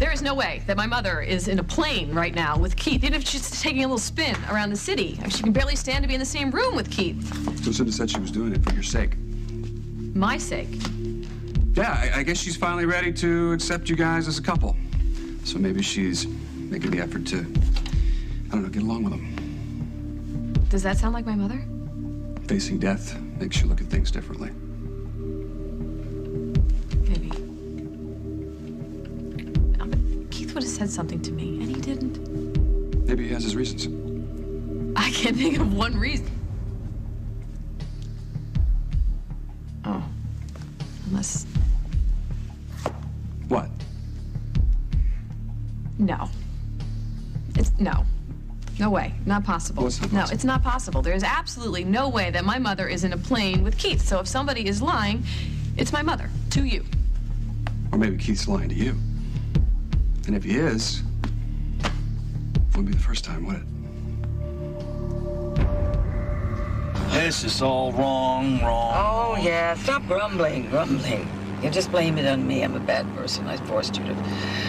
There is no way that my mother is in a plane right now with Keith, even if she's taking a little spin around the city. I mean, she can barely stand to be in the same room with Keith. Lucinda said she was doing it for your sake. My sake? Yeah, I guess she's finally ready to accept you guys as a couple. So maybe she's making the effort to, I don't know, get along with them. Does that sound like my mother? Facing death makes you look at things differently. Maybe. But Keith would have said something to me, and he didn't. Maybe he has his reasons. I can't think of one reason. Oh. Unless... What? No. No. No way. Not possible. What's not possible? No, it's not possible. There is absolutely no way that my mother is in a plane with Keith. So if somebody is lying, it's my mother, to you. Or maybe Keith's lying to you. And if he is, it wouldn't be the first time, would it? This is all wrong. Oh, yeah. Stop grumbling. You just blame it on me. I'm a bad person. I forced you to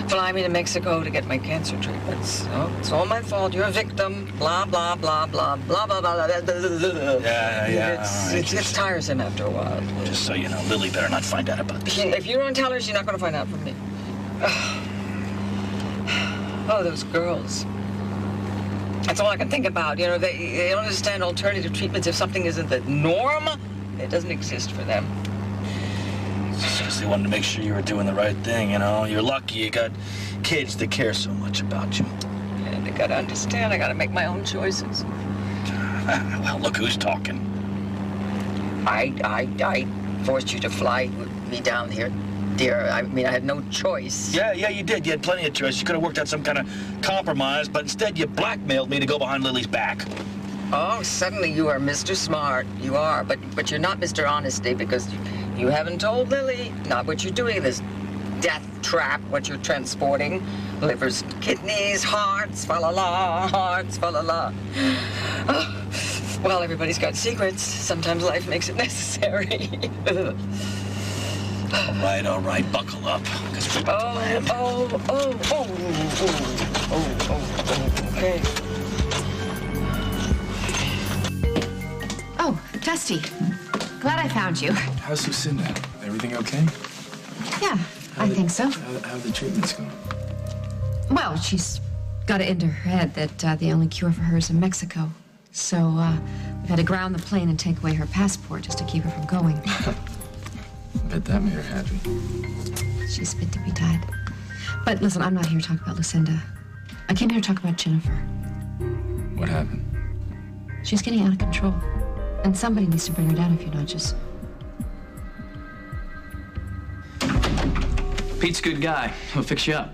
fly me to Mexico to get my cancer treatments. Oh, it's all my fault. You're a victim. Blah, blah, blah, blah, blah, blah, blah, blah. Yeah. It's tiresome after a while. Just so you know, Lily better not find out about this. If you don't tell her, she's not going to find out from me. Oh, those girls. That's all I can think about. You know, they don't understand alternative treatments. If something isn't the norm, it doesn't exist for them. Because they wanted to make sure you were doing the right thing, you know? You're lucky you got kids that care so much about you. And they gotta understand, I gotta make my own choices. Well, look who's talking. I forced you to fly me down here, dear. I mean, I had no choice. Yeah, you did. You had plenty of choice. You could have worked out some kind of compromise, but instead you blackmailed me to go behind Lily's back. Oh, suddenly you are Mr. Smart. You are, but you're not Mr. Honesty because you haven't told Lily not what you're doing, this death trap, what you're transporting. Livers, kidneys, hearts, fa-la-la, hearts, fa-la-la. Oh, well, everybody's got secrets. Sometimes life makes it necessary. All right, buckle up. Okay. Oh, Dusty. Glad I found you. How's Lucinda? Everything okay? Yeah, I think so. How the treatments going? Well, she's got it into her head that the only cure for her is in Mexico. So, we've had to ground the plane and take away her passport just to keep her from going. Bet that made her happy. She's fit to be tied. But listen, I'm not here to talk about Lucinda. I came here to talk about Jennifer. What happened? She's getting out of control. And somebody needs to bring her down a few notches. Pete's a good guy. He'll fix you up.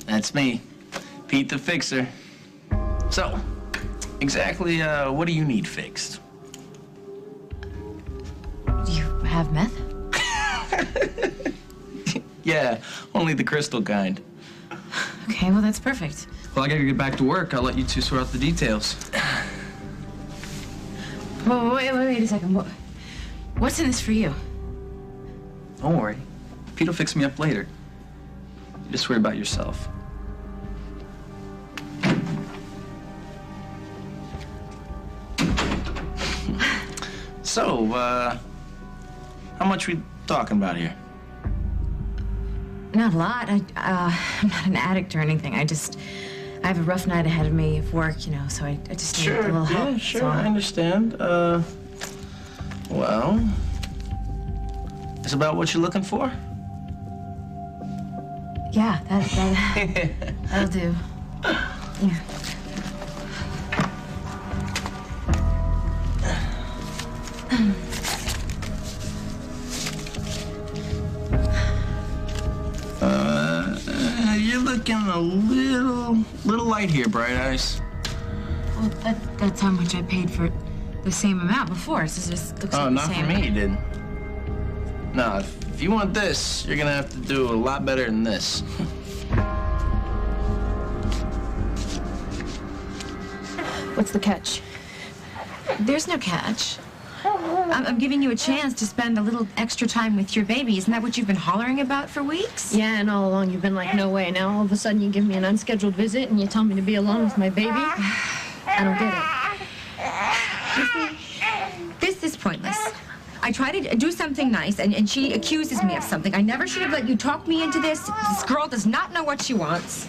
That's me, Pete the Fixer. So, exactly what do you need fixed? Do you have meth? Yeah, only the crystal kind. Okay, well, that's perfect. Well, I gotta get back to work. I'll let you two sort out the details. Whoa, wait a second. What's in this for you? Don't worry. Pete will fix me up later. You just worry about yourself. So, how much we talking about here? Not a lot. I'm not an addict or anything. I have a rough night ahead of me of work, you know, so I just need a little help. Yeah, sure, I understand. Well, it's about what you're looking for? Yeah, that'll do. Yeah. You're looking a little light here, Bright Eyes. Well, that's how much I paid for the same amount before. So it just looks like the not same. for me, you didn't. No, if you want this, you're gonna have to do a lot better than this. What's the catch? There's no catch. I'm giving you a chance to spend a little extra time with your baby. Isn't that what you've been hollering about for weeks? Yeah, and all along you've been like, no way. Now all of a sudden you give me an unscheduled visit and you tell me to be alone with my baby? I don't get it. This is pointless. I try to do something nice, and she accuses me of something. I never should have let you talk me into this. This girl does not know what she wants.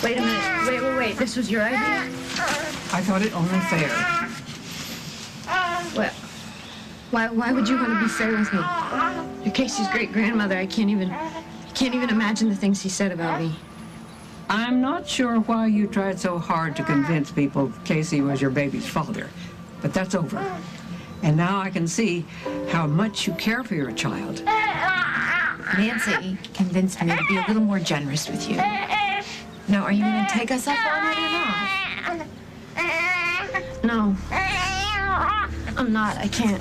Wait a minute. Wait. This was your idea? I thought it only fair. Well, why would you want to be fair with me? You're Casey's great-grandmother. I can't even imagine the things he said about me. I'm not sure why you tried so hard to convince people Casey was your baby's father, but that's over. And now I can see how much you care for your child. Nancy convinced me to be a little more generous with you. Now, are you going to take us up on it or not? No. I'm not. I can't.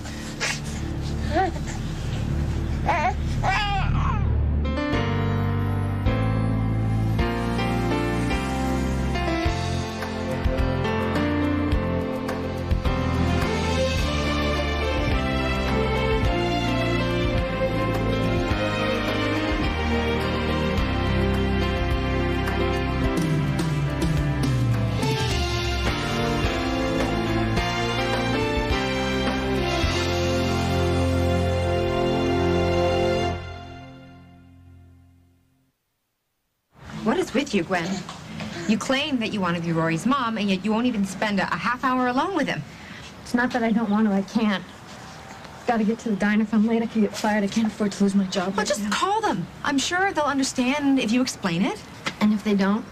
What is with you, Gwen? You claim that you want to be Rory's mom, and yet you won't even spend a half hour alone with him. It's not that I don't want to. I can't. Gotta get to the diner. If I'm late, I could get fired. I can't afford to lose my job. Well, just call them. I'm sure they'll understand if you explain it. And if they don't,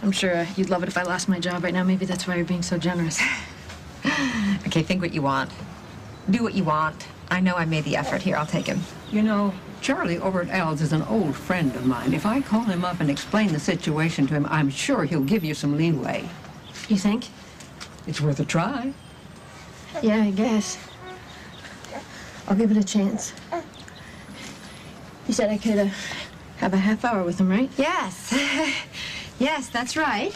I'm sure you'd love it if I lost my job right now. Maybe that's why you're being so generous. Okay, think what you want. Do what you want. I know I made the effort. Here, I'll take him. You know, Charlie over at Al's is an old friend of mine. If I call him up and explain the situation to him, I'm sure he'll give you some leeway. You think? It's worth a try. Yeah, I guess. I'll give it a chance. You said I could have a half hour with him, right? Yes. Yes, that's right.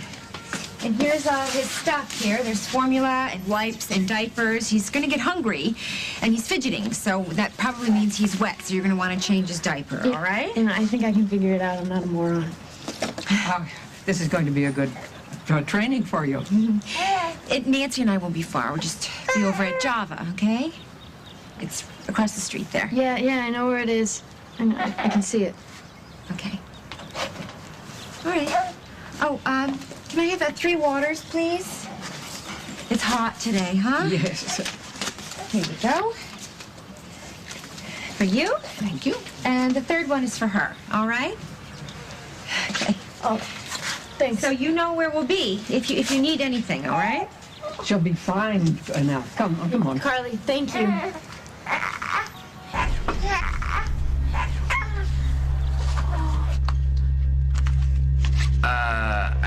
And here's his stuff here. There's formula and wipes and diapers. He's going to get hungry, and he's fidgeting, so that probably means he's wet, so you're going to want to change his diaper, all right? And I think I can figure it out. I'm not a moron. This is going to be a good training for you. Nancy and I won't be far. We'll just be over at Java, okay? It's across the street there. Yeah, I know where it is. I know. I can see it. Okay. All right. Oh, can I have 3 waters, please? It's hot today, huh? Yes. Here you go. For you. Thank you. And the third one is for her, all right? Okay. Oh, thanks. So you know where we'll be if you need anything, all right? She'll be fine now. Come on. Carly, thank you.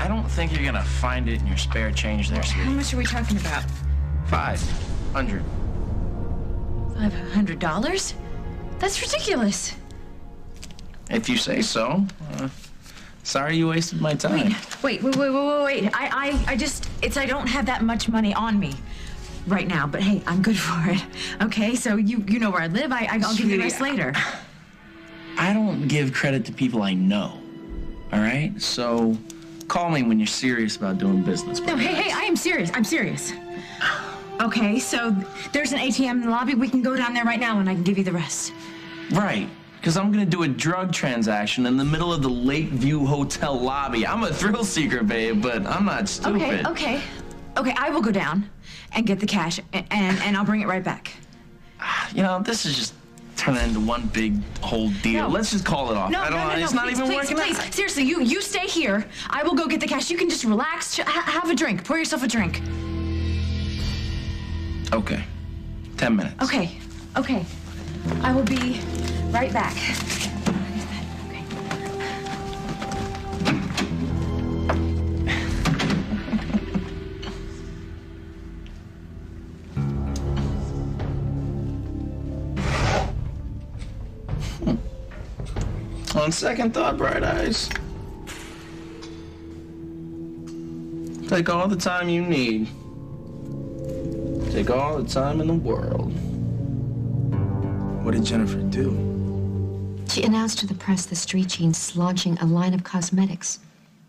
I don't think you're gonna find it in your spare change there, How sweetie. much are we talking about? $500. $500? That's ridiculous. If you say so. Sorry you wasted my time. Wait. I don't have that much money on me right now, but hey, I'm good for it. Okay, so you know where I live. I'll give you the rest later. I don't give credit to people I know. All right? So call me when you're serious about doing business. No, hey, I am serious. I'm serious. Okay, so there's an ATM in the lobby. We can go down there right now and I can give you the rest. Right. Because I'm going to do a drug transaction in the middle of the Lakeview Hotel lobby. I'm a thrill seeker, babe, but I'm not stupid. Okay, I will go down and get the cash and I'll bring it right back. You know, this is just turning into one big whole deal. No. Let's just call it off. No, It's not even working please. out. Seriously, you stay here. I will go get the cash. You can just relax, have a drink. Pour yourself a drink. Okay. 10 minutes. Okay. I will be right back. Okay. On second thought, Bright Eyes. Take all the time you need. Take all the time in the world. What did Jennifer do? She announced to the press the Street Jeans launching a line of cosmetics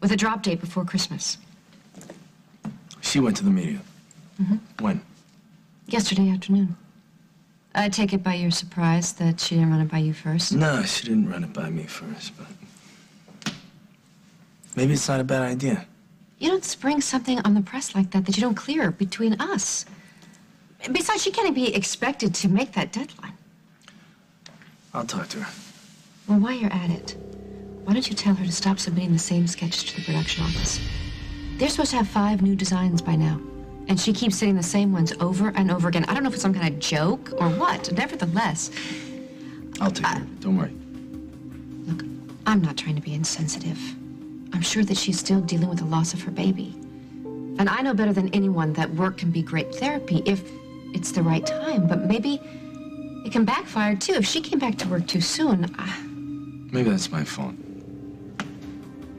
with a drop date before Christmas. She went to the media. Mm-hmm. When? Yesterday afternoon. I take it by your surprise that she didn't run it by you first. No, she didn't run it by me first, but maybe it's not a bad idea. You don't spring something on the press like that you don't clear between us. Besides, she can't be expected to make that deadline. I'll talk to her. Well, while you're at it, why don't you tell her to stop submitting the same sketches to the production office? They're supposed to have 5 new designs by now, and she keeps sending the same ones over and over again. I don't know if it's some kind of joke or what. Nevertheless, I'll take her. Don't worry. Look, I'm not trying to be insensitive. I'm sure that she's still dealing with the loss of her baby. And I know better than anyone that work can be great therapy if it's the right time, but maybe it can backfire too. If she came back to work too soon, Maybe that's my fault.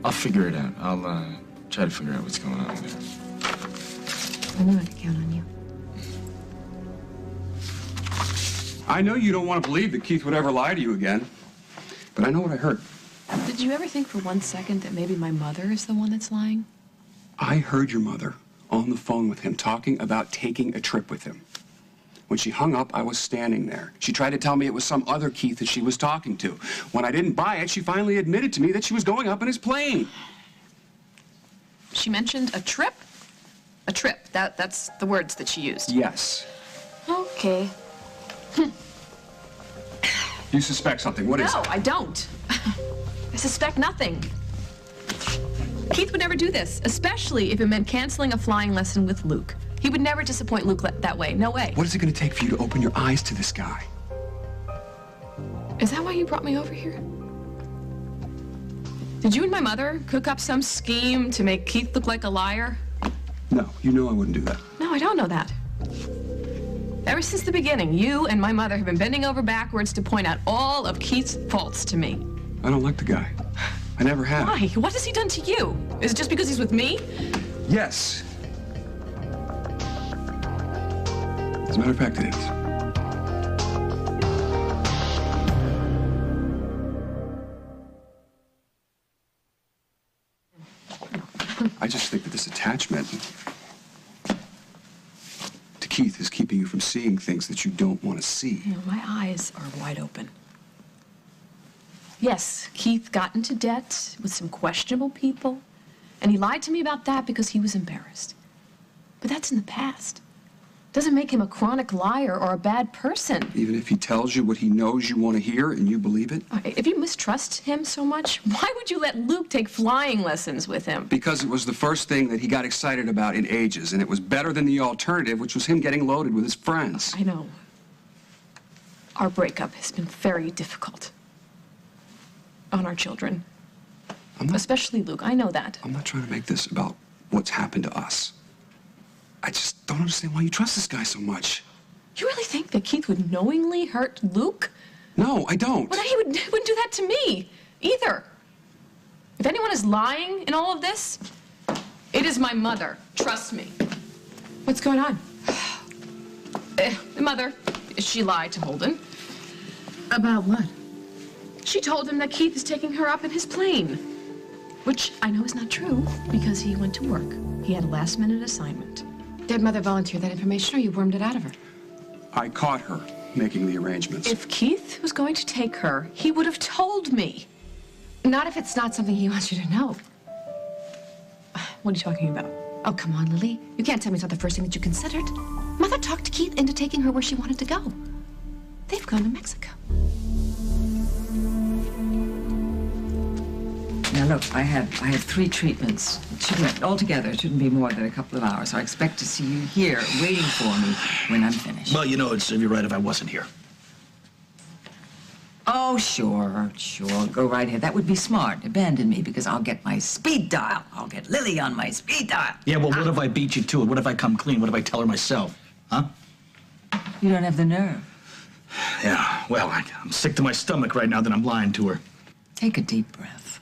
I'll figure it out. I'll try to figure out what's going on there. I knew I could count on you. I know you don't want to believe that Keith would ever lie to you again, but I know what I heard. Did you ever think for 1 second that maybe my mother is the one that's lying? I heard your mother on the phone with him talking about taking a trip with him. When she hung up, I was standing there. She tried to tell me it was some other Keith that she was talking to. When I didn't buy it, she finally admitted to me that she was going up in his plane. She mentioned a trip? A trip. That's the words that she used. Yes. Okay. You suspect something. What is it? No, I don't. I suspect nothing. Keith would never do this, especially if it meant canceling a flying lesson with Luke. He would never disappoint Luke that way. No way. What is it going to take for you to open your eyes to this guy? Is that why you brought me over here? Did you and my mother cook up some scheme to make Keith look like a liar? No, you know I wouldn't do that. No, I don't know that. Ever since the beginning, you and my mother have been bending over backwards to point out all of Keith's faults to me. I don't like the guy. I never have. Why? What has he done to you? Is it just because he's with me? Yes. As a matter of fact, it is. I just think that this attachment to Keith is keeping you from seeing things that you don't want to see. You know, my eyes are wide open. Yes, Keith got into debt with some questionable people, and he lied to me about that because he was embarrassed. But that's in the past. Doesn't make him a chronic liar or a bad person. Even if he tells you what he knows you want to hear and you believe it? If you mistrust him so much, why would you let Luke take flying lessons with him? Because it was the first thing that he got excited about in ages, and it was better than the alternative, which was him getting loaded with his friends. I know. Our breakup has been very difficult on our children. Especially Luke, I know that. I'm not trying to make this about what's happened to us. I just don't understand why you trust this guy so much. You really think that Keith would knowingly hurt Luke? No, I don't. Well, he wouldn't do that to me, either. If anyone is lying in all of this, it is my mother. Trust me. What's going on? Mother, she lied to Holden. About what? She told him that Keith is taking her up in his plane. Which I know is not true, because he went to work. He had a last-minute assignment. Did Mother volunteer that information, or you wormed it out of her? I caught her making the arrangements. If Keith was going to take her, he would have told me. Not if it's not something he wants you to know. What are you talking about? Oh, come on, Lily. You can't tell me it's not the first thing that you considered. Mother talked Keith into taking her where she wanted to go. They've gone to Mexico. Now look, I have 3 treatments. Altogether, it shouldn't be more than a couple of hours. So I expect to see you here waiting for me when I'm finished. Well, you know, it'd serve you right if I wasn't here. Oh, sure. Go right ahead. That would be smart. Abandon me because I'll get my speed dial. I'll get Lily on my speed dial. Yeah, well, what if I beat you to it? What if I come clean? What if I tell her myself? Huh? You don't have the nerve. Yeah, well, I'm sick to my stomach right now that I'm lying to her. Take a deep breath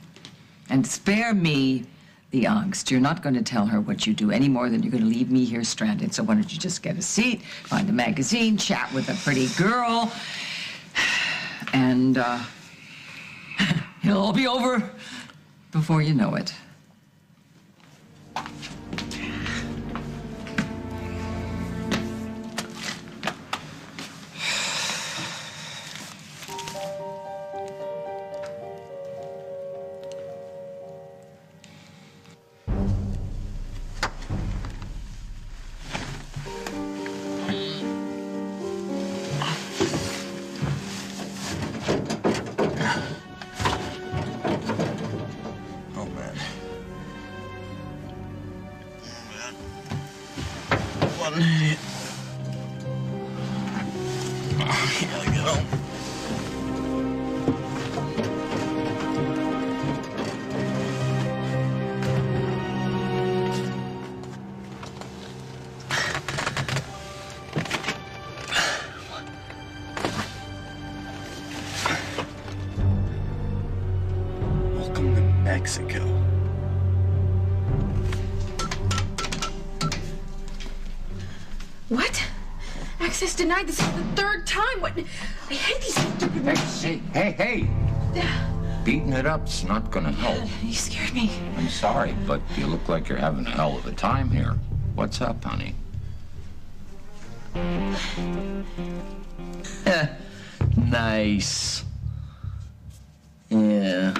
and spare me the angst. You're not going to tell her what you do any more than you're going to leave me here stranded. So why don't you just get a seat, find a magazine, chat with a pretty girl, and it'll all be over before you know it. Welcome to Mexico. What? Access denied. This is the third time. What? I hate these stupid... Hey! Beating it up's not gonna help. You scared me. I'm sorry, but you look like you're having a hell of a time here. What's up, honey? Nice. Yeah.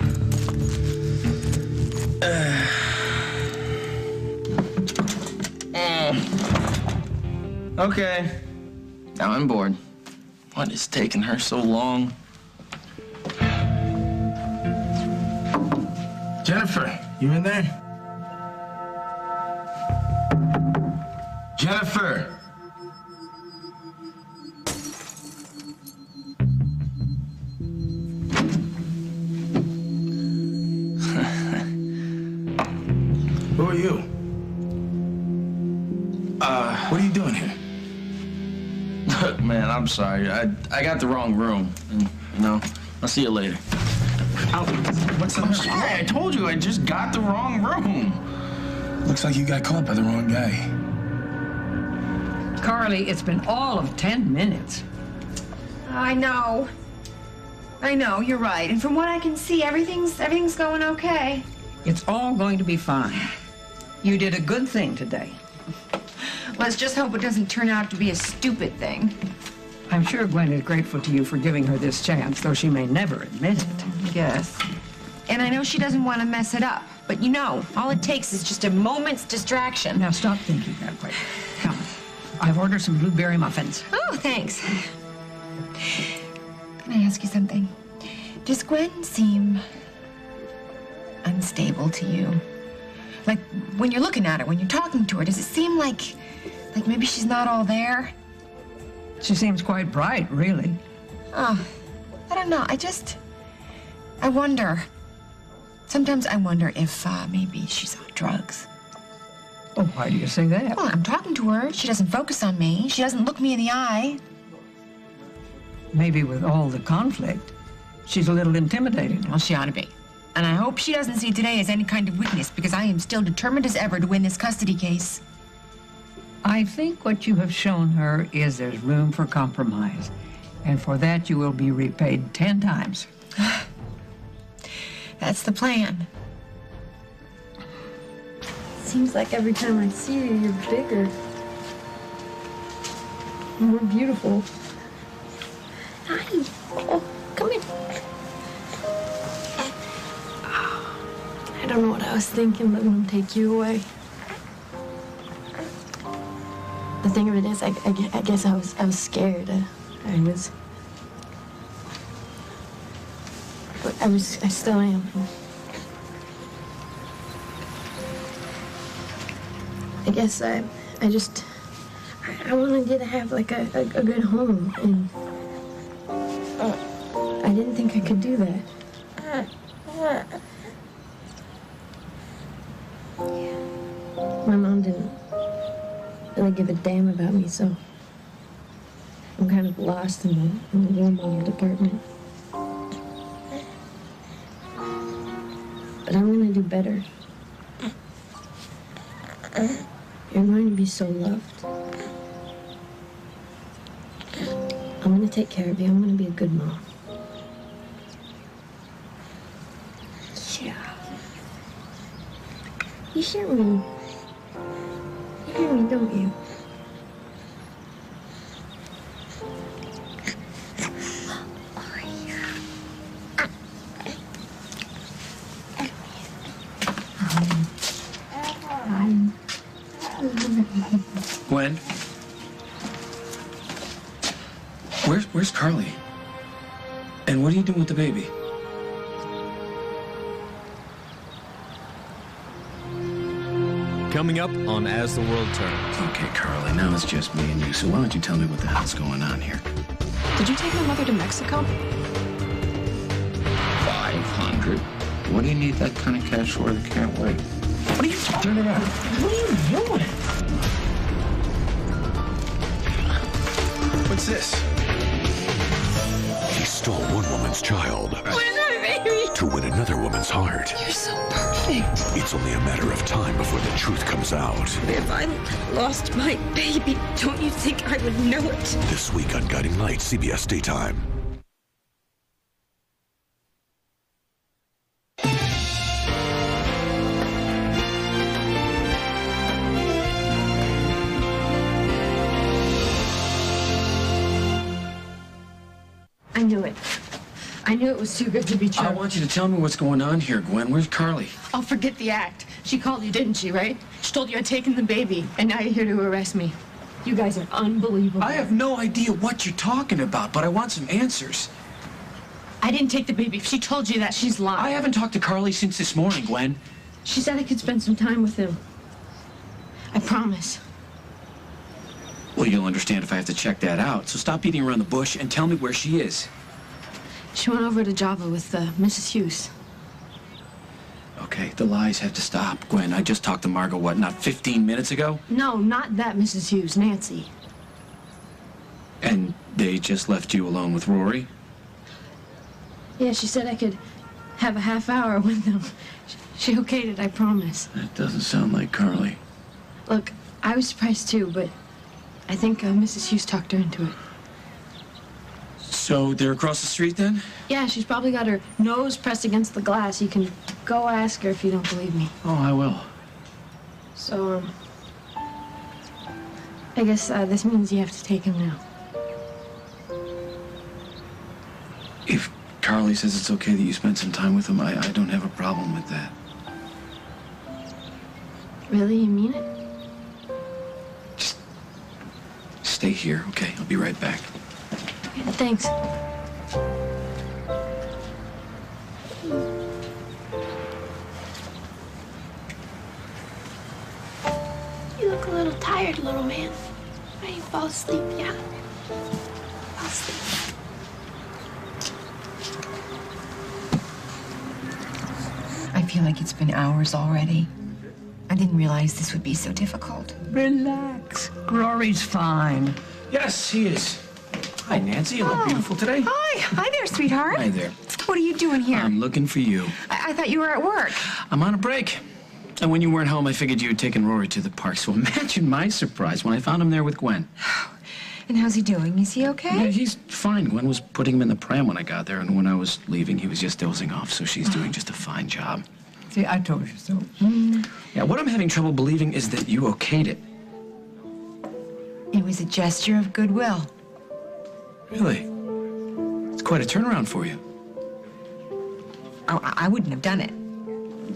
Okay. Now I'm bored. What is taking her so long? Jennifer, you in there? Jennifer! Who are you? What are you doing here? Look, man, I'm sorry. I got the wrong room. And, I'll see you later. What's the matter? Hey, I told you I just got the wrong room. Looks like you got caught by the wrong guy. Carly, it's been all of 10 minutes. I know. You're right. And from what I can see, everything's going okay. It's all going to be fine. You did a good thing today. Let's just hope it doesn't turn out to be a stupid thing. I'm sure Gwen is grateful to you for giving her this chance, though she may never admit it. Yes. And I know she doesn't want to mess it up, but all it takes is just a moment's distraction. Now stop thinking that way. Come, I've ordered some blueberry muffins. Oh, thanks. Can I ask you something? Does Gwen seem unstable to you? Like, when you're looking at her, when you're talking to her, does it seem like maybe she's not all there? She seems quite bright, really. Oh, I don't know. I wonder. Sometimes I wonder if maybe she's on drugs. Oh, why do you say that? Well, I'm talking to her. She doesn't focus on me. She doesn't look me in the eye. Maybe with all the conflict, she's a little intimidated. Well, she ought to be. And I hope she doesn't see today as any kind of weakness, because I am still determined as ever to win this custody case. I think what you have shown her is there's room for compromise. And for that, you will be repaid 10 times. That's the plan. Seems like every time I see you, you're bigger. More beautiful. Hi. Oh, come here. I don't know what I was thinking, but I'm gonna take you away. The thing of it is, I guess I was scared. I still am. I guess I wanted you to have like a good home, and I didn't think I could do that. My mom didn't really give a damn about me, so I'm kind of lost in the warm home department. But I'm gonna do better. You're going to be so loved. I'm going to take care of you. I'm going to be a good mom. Yeah. You hear me? You hear me, don't you? Gwen? Where's Carly? And what are you doing with the baby? Coming up on As the World Turns. Okay, Carly, now it's just me and you, so why don't you tell me what the hell's going on here? Did you take my mother to Mexico? 500? What do you need that kind of cash for that can't wait? What are you talking about? What are you doing? What's this? He stole one woman's child Where's my baby? to win another woman's heart. You're so perfect. It's only a matter of time before the truth comes out. If I lost my baby, don't you think I would know it? This week on Guiding Light, CBS Daytime. I knew it. I knew it was too good to be true. I want you to tell me what's going on here, Gwen. Where's Carly? Oh, forget the act. She called you, didn't she, right? She told you I'd taken the baby, and now you're here to arrest me. You guys are unbelievable. I have no idea what you're talking about, but I want some answers. I didn't take the baby. If she told you that, she's lying. I haven't talked to Carly since this morning, Gwen. She said I could spend some time with him. I promise. Well, you'll understand if I have to check that out, so stop beating around the bush and tell me where she is. She went over to Java with Mrs. Hughes. Okay, the lies have to stop, Gwen. I just talked to Margot, what, not 15 minutes ago? No, not that Mrs. Hughes, Nancy. And they just left you alone with Rory? Yeah, she said I could have a half hour with them. She okayed it, I promise. That doesn't sound like Carly. Look, I was surprised too, but I think Mrs. Hughes talked her into it. So they're across the street then? Yeah, she's probably got her nose pressed against the glass. You can go ask her if you don't believe me. Oh, I will. So, I guess this means you have to take him now. If Carly says it's okay that you spend some time with him, I don't have a problem with that. Really, you mean it? Stay here, okay? I'll be right back. Okay, thanks. You look a little tired, little man. Why don't you fall asleep? Yeah. Fall asleep. I feel like it's been hours already. I didn't realize this would be so difficult. Relax. Rory's fine. Yes, he is. Hi, Nancy. You look beautiful today. Hi there, sweetheart. Hi there. What are you doing here? I'm looking for you. I thought you were at work. I'm on a break. And when you weren't home, I figured you had taken Rory to the park. So imagine my surprise when I found him there with Gwen. And how's he doing? Is he okay? Yeah, he's fine. Gwen was putting him in the pram when I got there, and when I was leaving, he was just dozing off. So she's doing just a fine job. See, I told you so. Yeah, what I'm having trouble believing is that you okayed it. It was a gesture of goodwill. Really? It's quite a turnaround for you. Oh, I wouldn't have done it.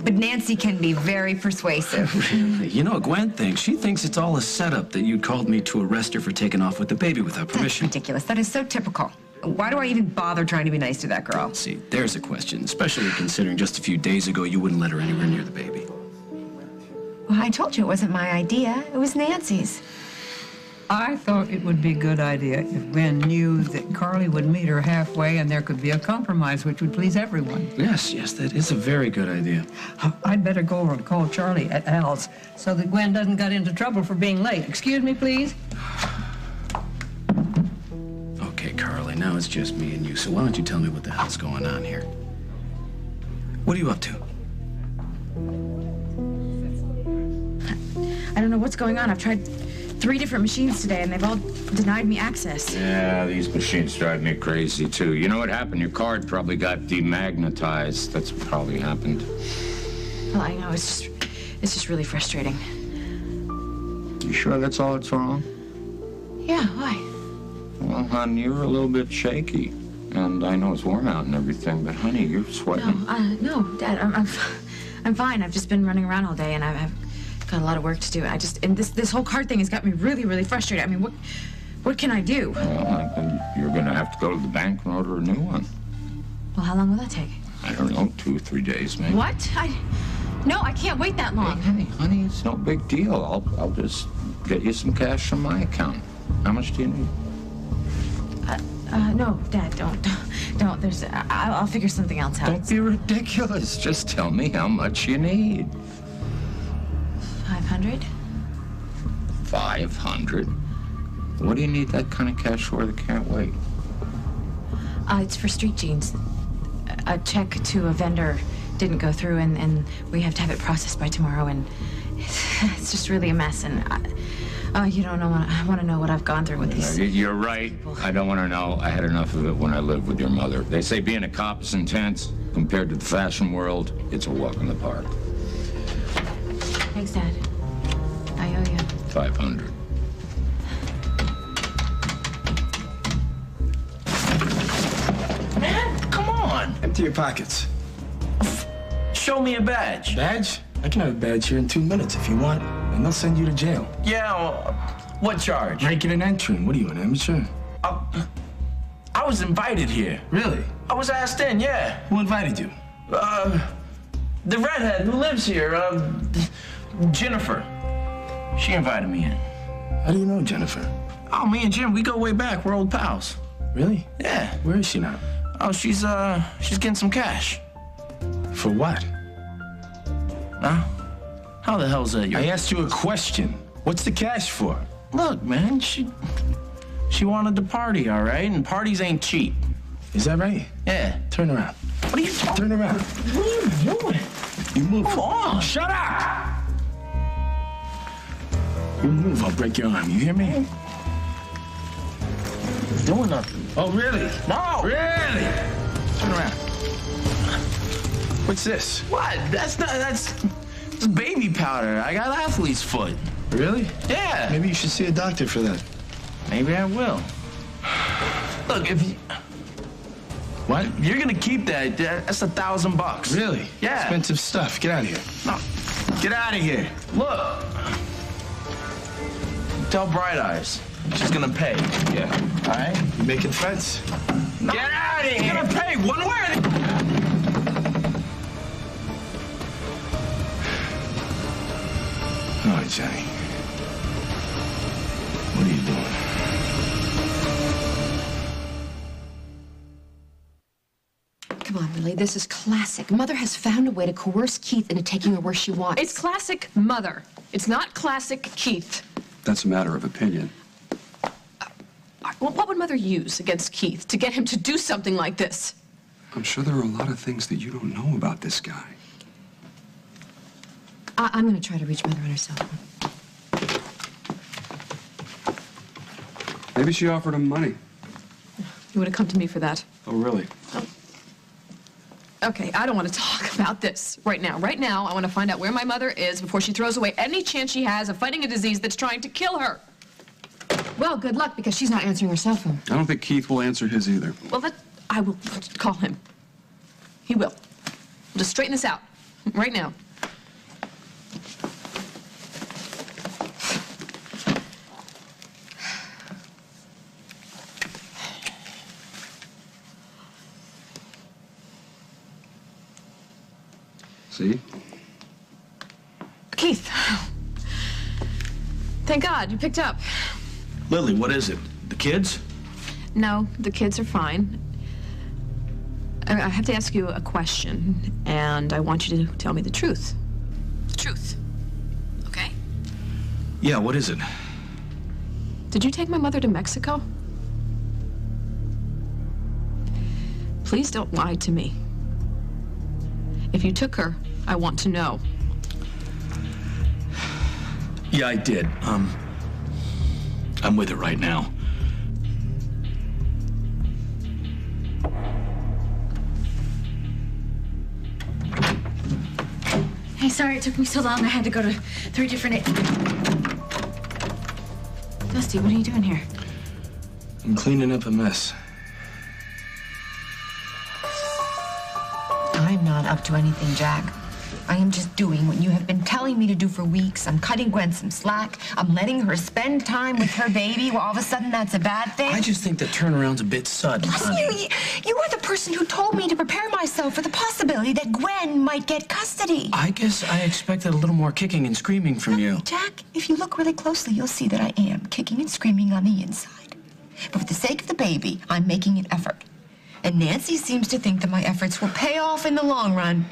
But Nancy can be very persuasive. Really? You know what Gwen thinks? She thinks it's all a setup that you called me to arrest her for taking off with the baby without permission. That's ridiculous. That is so typical. Why do I even bother trying to be nice to that girl? See, there's a question, especially considering just a few days ago you wouldn't let her anywhere near the baby. Well, I told you it wasn't my idea. It was Nancy's. I thought it would be a good idea if Gwen knew that Carly would meet her halfway and there could be a compromise which would please everyone. Yes, that is a very good idea. I'd better go over and call Charlie at Al's so that Gwen doesn't get into trouble for being late. Excuse me, please. Okay, Carly, now it's just me and you, so why don't you tell me what the hell's going on here? What are you up to? I don't know what's going on. I've tried 3 different machines today, and they've all denied me access. Yeah, these machines drive me crazy, too. You know what happened? Your card probably got demagnetized. That's what probably happened. Well, I know. It's just really frustrating. You sure that's all that's wrong? Yeah, why? Well, hon, you're a little bit shaky. And I know it's warm out and everything, but, honey, you're sweating. No, Dad, I'm fine. I've just been running around all day, and I've got a lot of work to do. And this whole card thing has got me really, really frustrated. I mean, what can I do? Well, then you're gonna have to go to the bank and order a new one. Well, how long will that take? I don't know, 2 or 3 days, maybe. What? No, I can't wait that long. Hey, honey, it's no big deal. I'll just get you some cash from my account. How much do you need? No, Dad, don't. I'll figure something else out. Don't be ridiculous. Just tell me how much you need. 500? 500? What do you need that kind of cash for that can't wait? It's for street jeans. A check to a vendor didn't go through, and we have to have it processed by tomorrow, and it's just really a mess, and you don't know. I want to know what I've gone through with these. You're right. I don't want to know. I had enough of it when I lived with your mother. They say being a cop is intense. Compared to the fashion world, it's a walk in the park. Thanks, Dad. I owe you. 500. Man, come on. Empty your pockets. Show me a badge. Badge? I can have a badge here in 2 minutes if you want, and they'll send you to jail. Yeah, well, what charge? Breaking and entering. What are you, an amateur? I was invited here. Really? I was asked in, yeah. Who invited you? The redhead who lives here, Jennifer. She invited me in. How do you know Jennifer? Oh, me and Jim, we go way back. We're old pals. Really? Yeah. Where is she now? Oh, she's getting some cash. For what? Huh? How the hell's that? I asked you a question. What's the cash for? Look, man, she wanted to party, all right? And parties ain't cheap. Is that right? Yeah. Turn around. What are you talking? Turn around. What are you doing? You move. Come on. Shut up! You move, I'll break your arm. You hear me? Doing nothing. Oh, really? No. Really? Turn around. What's this? What? That's baby powder. I got athlete's foot. Really? Yeah. Maybe you should see a doctor for that. Maybe I will. Look, if you... What? You're gonna keep that. That's $1,000. Really? Yeah. Expensive stuff. Get out of here. No. Get out of here. Look. Tell Bright Eyes. She's gonna pay. Yeah. All right? You making threats? No. Get out of here. She's gonna pay one way or the... All right, Johnny. What are you doing? Come on, Lily, this is classic. Mother has found a way to coerce Keith into taking her where she wants. It's classic Mother. It's not classic Keith. That's a matter of opinion. Well, what would Mother use against Keith to get him to do something like this? I'm sure there are a lot of things that you don't know about this guy. I'm going to try to reach Mother on her cell phone. Maybe she offered him money. You would have come to me for that. Oh, really? Okay, I don't want to talk about this right now. Right now, I want to find out where my mother is before she throws away any chance she has of fighting a disease that's trying to kill her. Well, good luck, because she's not answering her cell phone. I don't think Keith will answer his either. Well, I will call him. He will. We'll just straighten this out right now. See? Keith. Thank God you picked up. Lily, what is it? The kids? No, the kids are fine. I have to ask you a question, and I want you to tell me the truth. The truth. Okay? Yeah, what is it? Did you take my mother to Mexico? Please don't lie to me. If you took her, I want to know. Yeah, I did. I'm with it right now. Hey, sorry it took me so long. I had to go to 3 different... Dusty, what are you doing here? I'm cleaning up a mess. I'm not up to anything, Jack. I am just doing what you have been telling me to do for weeks. I'm cutting Gwen some slack. I'm letting her spend time with her baby. Well, all of a sudden, that's a bad thing. I just think the turnaround's a bit sudden. Listen, you are the person who told me to prepare myself for the possibility that Gwen might get custody. I guess I expected a little more kicking and screaming from you. Jack, if you look really closely, you'll see that I am kicking and screaming on the inside. But for the sake of the baby, I'm making an effort. And Nancy seems to think that my efforts will pay off in the long run.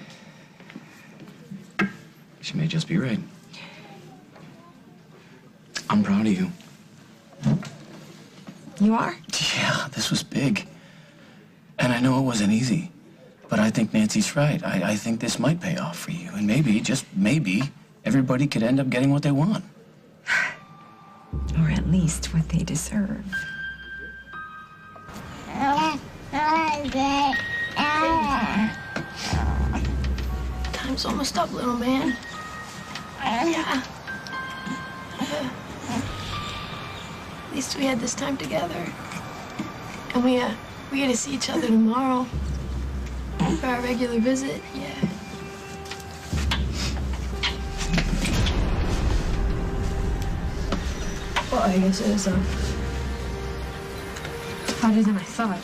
She may just be right. I'm proud of you. You are? Yeah, this was big. And I know it wasn't easy. But I think Nancy's right. I think this might pay off for you. And maybe, just maybe, everybody could end up getting what they want. Or at least what they deserve. Time's almost up, little man. Yeah. At least we had this time together. And we get to see each other tomorrow for our regular visit. Yeah. Well, I guess it is harder than I thought.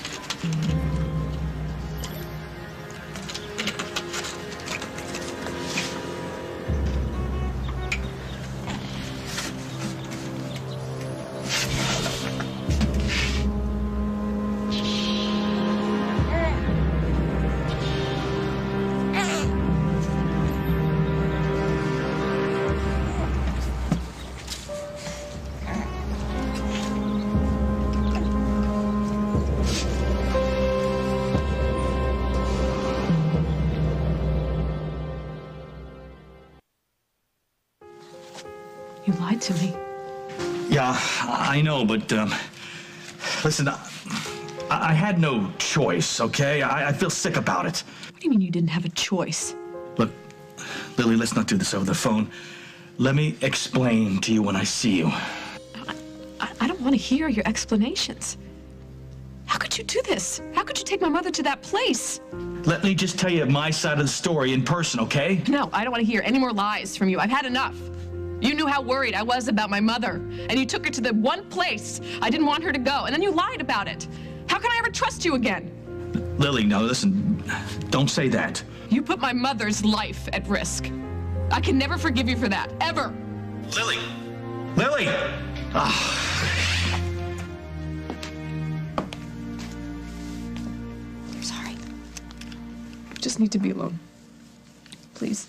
You lied to me. Yeah, I know, but, listen, I had no choice, okay? I feel sick about it. What do you mean you didn't have a choice? Look, Lily, let's not do this over the phone. Let me explain to you when I see you. I don't want to hear your explanations. How could you do this? How could you take my mother to that place? Let me just tell you my side of the story in person, okay? No, I don't want to hear any more lies from you. I've had enough. You knew how worried I was about my mother, and you took her to the one place I didn't want her to go, and then you lied about it. How can I ever trust you again? Lily, now listen, don't say that. You put my mother's life at risk. I can never forgive you for that, ever. Lily! Lily! I'm sorry. I just need to be alone. Please.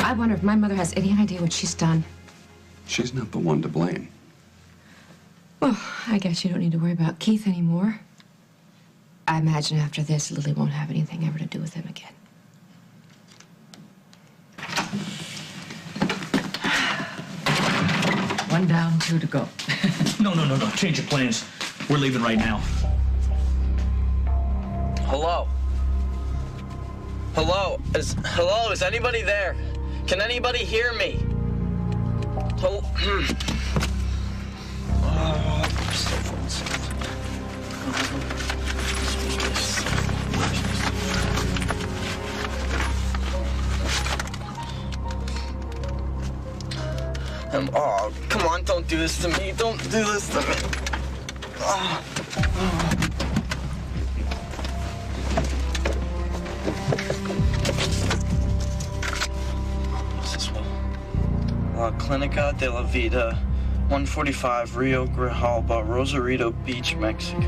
I wonder if my mother has any idea what she's done. She's not the one to blame. Well, I guess you don't need to worry about Keith anymore. I imagine after this, Lily won't have anything ever to do with him again. One down, 2 to go. No. Change your plans. We're leaving right now. Hello? Hello? Is anybody there? Can anybody hear me? Oh, come on, don't do this to me. Don't do this to me. What's this one? La Clinica de la Vida, 145 Rio Grijalba, Rosarito Beach, Mexico.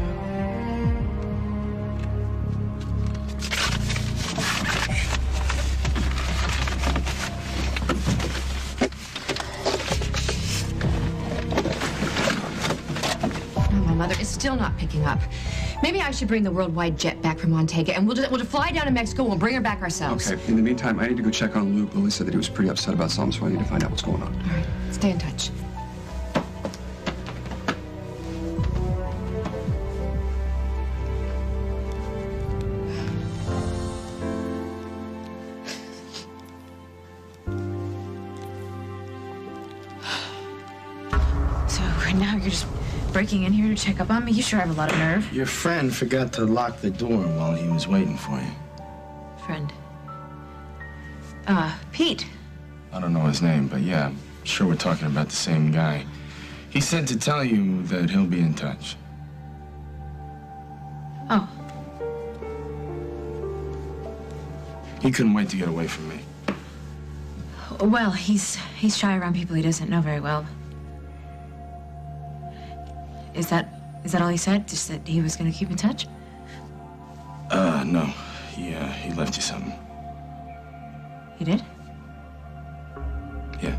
mother is still not picking up. Maybe I should bring the worldwide jet back from Montega, and we'll just fly down to Mexico and we'll bring her back ourselves. Okay, in the meantime, I need to go check on Luke. Lily said that he was pretty upset about something, so I need to find out what's going on. All right, stay in touch. So right now you're just breaking in here to check up on me? You sure have a lot of nerve. Your friend forgot to lock the door while he was waiting for you. Friend. Pete. I don't know his name, but yeah, I'm sure we're talking about the same guy. He said to tell you that he'll be in touch. Oh. He couldn't wait to get away from me. Well, he's shy around people he doesn't know very well. Is that all he said? Just that he was gonna keep in touch? No. He left you something. He did? Yeah.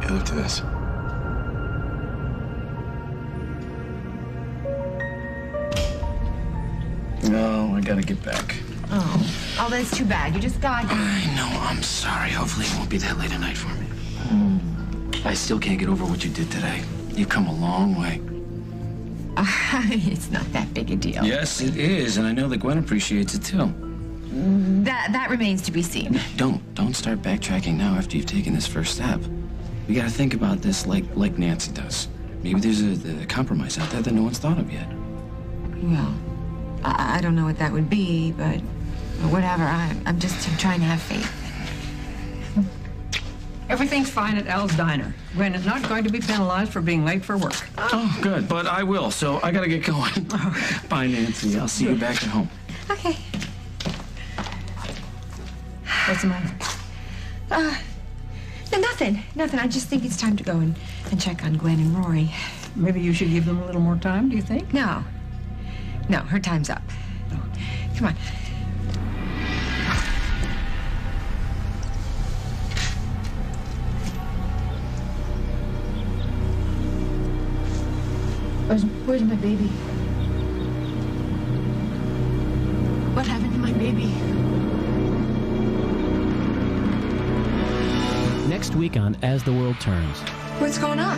Hey, look to this. No, I gotta get back. Oh, that's too bad. You just got here. I know, I'm sorry. Hopefully it won't be that late at night for me. I still can't get over what you did today. You've come a long way. It's not that big a deal. Yes, it is, and I know that Gwen appreciates it too. That remains to be seen. Don't start backtracking now after you've taken this first step. We gotta think about this like Nancy does. Maybe there's a compromise out there that no one's thought of yet. Well, I don't know what that would be, but whatever. I'm trying to have faith. Everything's fine at Al's Diner. Gwen is not going to be penalized for being late for work. Oh, good, but I will, so I gotta get going. Bye, Nancy. I'll see you back at home. Okay. What's the matter? No, nothing. I just think it's time to go and check on Gwen and Rory. Maybe you should give them a little more time, do you think? No, her time's up. Come on. Where's my baby? What happened to my baby? Next week on As the World Turns. What's going on?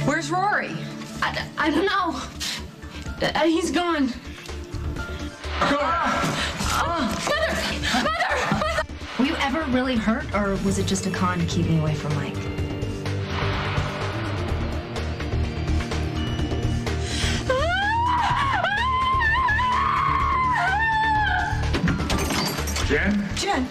Where's Rory? I don't know. He's gone. Mother! Were you ever really hurt, or was it just a con to keep me away from Mike? Jen? Jen!